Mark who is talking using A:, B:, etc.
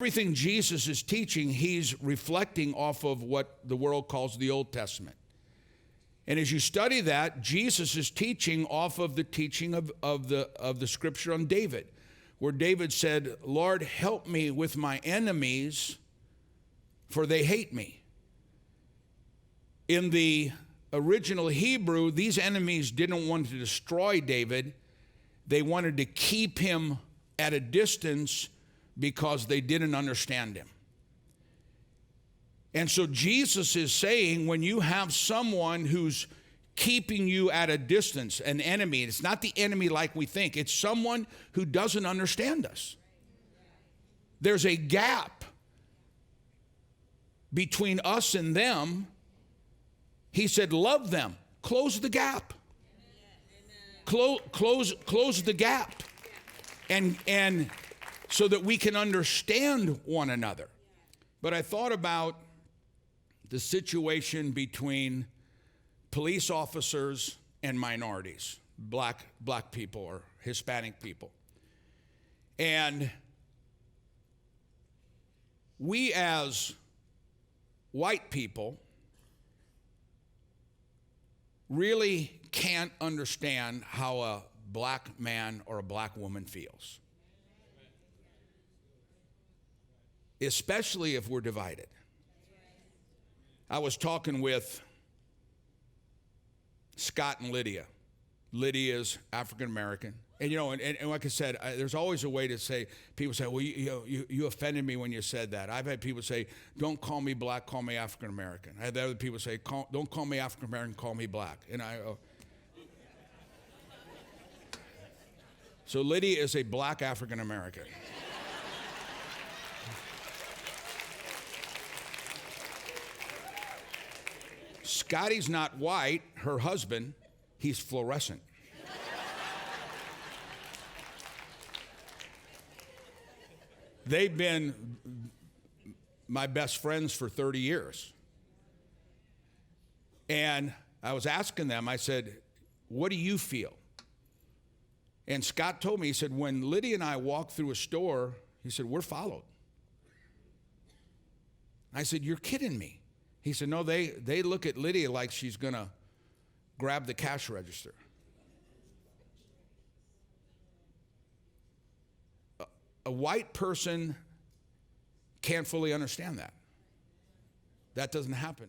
A: Everything Jesus is teaching, he's reflecting off of what the world calls the Old Testament. And as you study that, Jesus is teaching off of the teaching of the scripture on David, where David said, Lord, help me with my enemies, for they hate me. In the original Hebrew, these enemies didn't want to destroy David. They wanted to keep him at a distance because they didn't understand him. And so Jesus is saying, when you have someone who's keeping you at a distance, an enemy, it's not the enemy like we think, it's someone who doesn't understand us. There's a gap between us and them. He said, love them. Close the gap. Close the gap. And so that we can understand one another. But I thought about the situation between police officers and minorities, black people or Hispanic people. And we as white people really can't understand how a black man or a black woman feels. Especially if we're divided. I was talking with Scott and Lydia. Lydia's African American. And and like I said, there's always a way to say, people say, well, you offended me when you said that. I've had people say, don't call me black, call me African American. I had other people say, don't call me African American, call me black. And so Lydia is a black African American. Scotty's not white, her husband, he's fluorescent. They've been my best friends for 30 years. And I was asking them, I said, what do you feel? And Scott told me, he said, when Lydia and I walk through a store, he said, we're followed. I said, you're kidding me. He said, no, they look at Lydia like she's going to grab the cash register. A white person can't fully understand that. That doesn't happen.